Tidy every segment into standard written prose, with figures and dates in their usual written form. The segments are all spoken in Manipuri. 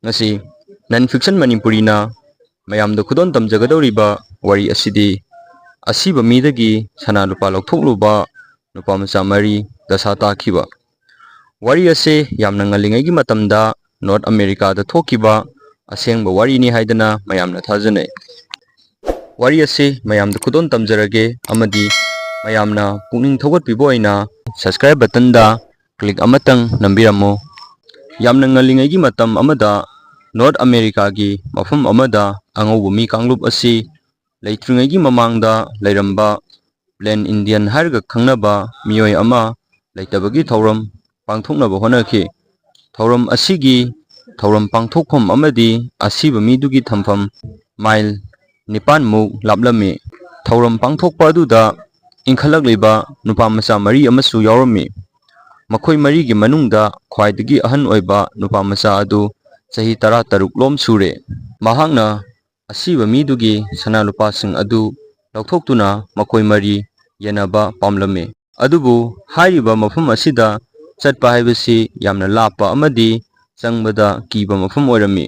ngasi non fiction manipuri na mayam do khudon tamjagadoriba wari asidi asiba midagi sana lupa lokthokluba nupa macha mari dasa takhiba wari ase yamna ngalingai gi matamda North America da thokiba asengba wari ni haidana mayamna thajane wari ase mayam da khudon tamjarage amadi mayamna pungning thogot piboina subscribe button da click amatang nambiramo yamna ngalingai gi matam amada North America gi mafum amada angaubu mi kanglup asi leitringai gi mamangda leiramba Plain Indian harga khangnaba miyoi ama leitabagi thauram pangthoknaba honaki thauram asigi thauram pangthokpham amadi asiba midugi thampham mile nipan muk laplami thauram pangthokpa aduda inkhalakliba nupa macha mari amasu yaurami makhoi mari gi manungda khwaidagi ahan oiba nupa macha adu sahi 13 lom sure mahangna asiba midugi sana lupa sing adu lokthokuna makhoi mari yenaba pamlame adubu hairiba mafum asida chatpa haibasi yamna lapa amadi changbada kiba mafum oirami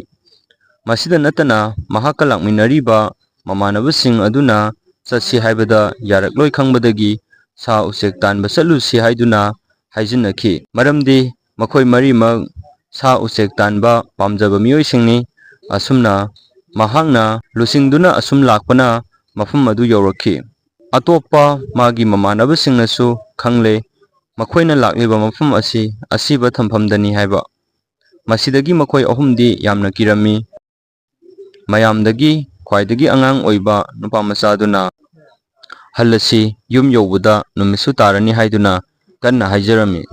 masida natana mahakalak minariba mamanabasing aduna chatsi haibada yarakloi khangbadagi sa usek tanba chatlusi haiduna haijinaki maramdi makhoi mari mag sa usek tanba pamjaba miyoi singni asumna mahangna lusingduna asum lakpana mafum adu yaurakhi atopa magi mamanabasingnasu khangle makhoi na lakliba mafum asi asiba thamphamdani haiba masidagi makhoi ahumdi yamna kirami mayamdagi khwaidagi angang oiba nupa macha aduna halasi yum yobada numisu tarani haiduna kanna haijarami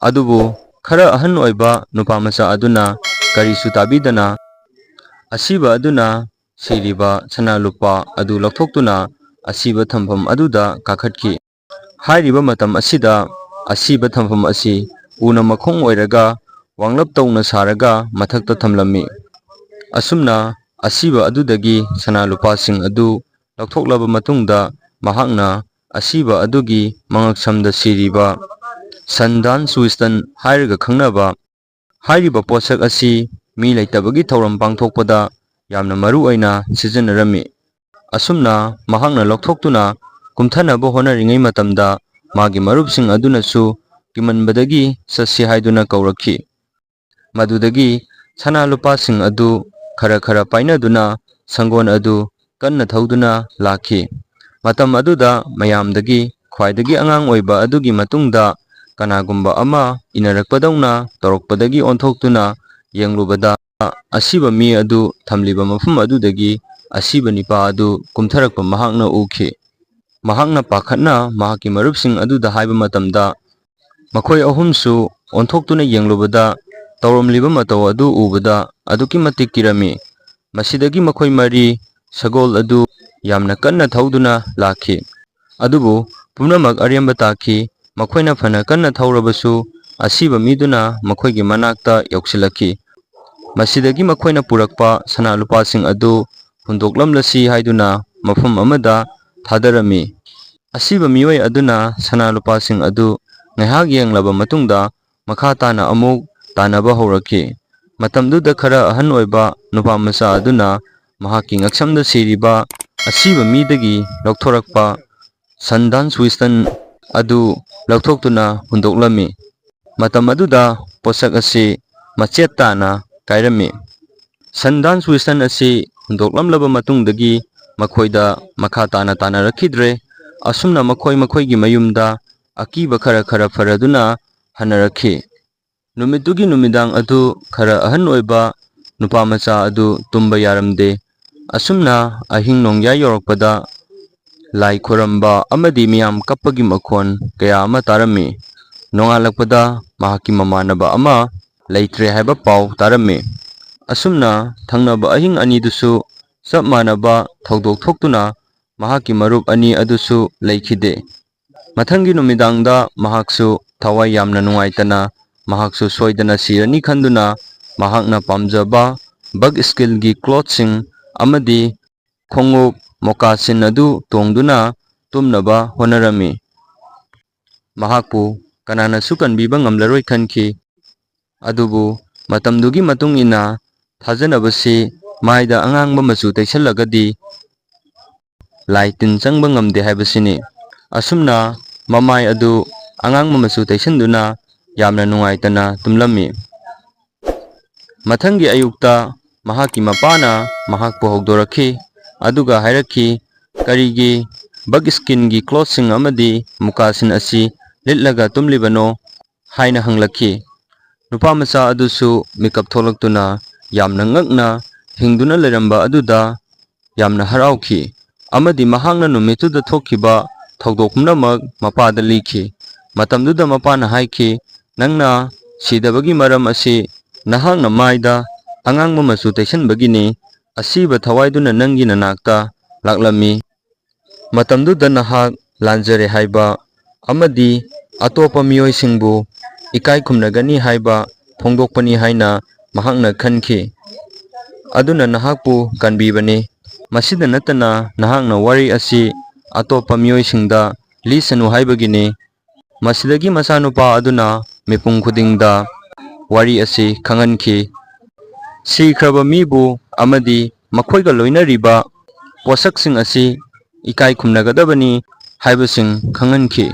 adubu khara ahan oiba nupa macha aduna karisu tabidana asiba aduna siriba sana lupa adu lokthokuna asiba thampham aduda kakhatki hairiba matam asida asiba thampham asi una makhong oiraga wanglap tawna saraga mathakta thamlami asumna asiba adudagi sana lupa sing adu loktoklaba matungda mahakna asiba adugi mangaksamda siriba Sandan Swistan hairaga khangnaba hairiba posak asi mi leitabagi thauram pangthokpada yamna maru aina sijanarami asumna mahakna lokthokuna kumthanaba honaringai matamda magi marupsing adunasu kimanbadagi sasi haiduna kaurakhi madudagi sana lupa sing adu khara painaduna sangon adu kanna thauduna lakhi matam aduda mayamdagi khwaidagi angang oiba adugi matungda kanagumba ama inarakpadawna torokpadagi onthokduna yenglubada asiba mi adu thamliba mafum adudagi asiba nipa adu kumtharakpa mahakna ukhi mahakna pakhatna mahaki marupsing aduda haiba matamda makhoi ahumsu onthokduna yenglubada tawramliba mataw adu ubada aduki matik kirami masidagi makhoi mari sagol adu yamna kanna thauduna lakhi adubu pumnamak aremba takhi makhoina phana kanna thaurabasu asiba miduna makhoigi manakta yoksilakhi masidagi makhoina purakpa sana lupa sing adu hundoklamlasi haiduna mafum amada thadarami asiba miwai aduna sana lupa sing adu ngaihak yenglaba matungda makha tana amuk tanaba haurakhi matamduda khara ahan oiba nupa macha aduna mahaki ngaksamda siriba asiba midagi lokthorakpa Sandan Swistan adu lokthokduna hundoklami matam aduda posak asi machet tana kairami Sandan Swistan asi hundoklamlaba matungdagi makhoida makha tana rakhidre asumna makhoigi mayumda akiba khara faraduna hanarakhi numitugi numidang adu khara ahan oiba nupa macha adu tumba yaramde asumna ahing nongya yorokpada lai khoramba amadi miyam kappagi makhon kaya ama tarami nongalakpada mahaki mamanaba ama leitre haiba pau tarami asumna thangnaba ahing ani dusu sap manaba thodok thoktuna mahaki marup ani adusu leikhide mathangi numidangda mahaksu thawai yamna nungaitana mahaksu soidana sirani khanduna mahakna pamjaba bug skill gi clothing amadi khongup mokasin adu tongduna tumnaba honarami mahakpu kananasu kanbiba ngamlaroi khanki. Adubu matamdugi matung ina thajanabasi maida angangba machu taisalagadi lai tin changba ngamde haibasini. Asumna mamai adu angangba machu taisanduna yamna nungaitana tumlami. Mathangi ayukta mahaki mapana mahakpu hogdorakhi aduga hairaki karigi bug skin gi clothing amadi mukasin asi litlaga tumlibano haina hanglaki. Nupa macha adusu makeup tholaktuna yamna ngakna hingduna leramba aduda yamna harauki amadi mahangna numituda thokiba thogdok pumnamak mapada likhi. Matamduda mapana haiki nangna sidabagi maram asi nahangna maida angangba machu taisanbagini asiba thawaiduna nangi nanakta laklami. Matamduda nahak lanjare haiba amadi atopa miyoisingbu ikai khumnagani haiba phongdokpani haina mahakna khanki. Aduna nahakpu kanbibani. Masida natana nahakna wari asi atopa miyoisingda lisanu haibagini. Masidagi masanupa aduna mipung khudingda wari asi khanganki. Sikraba mibu amadi makhoiga loinariba posaksing asi ikai khumnagadabani haibasing khanganki.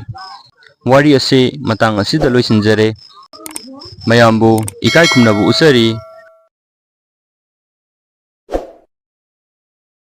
Wari asi matang asida loisinjare. Mayambu ikai khumnabu usari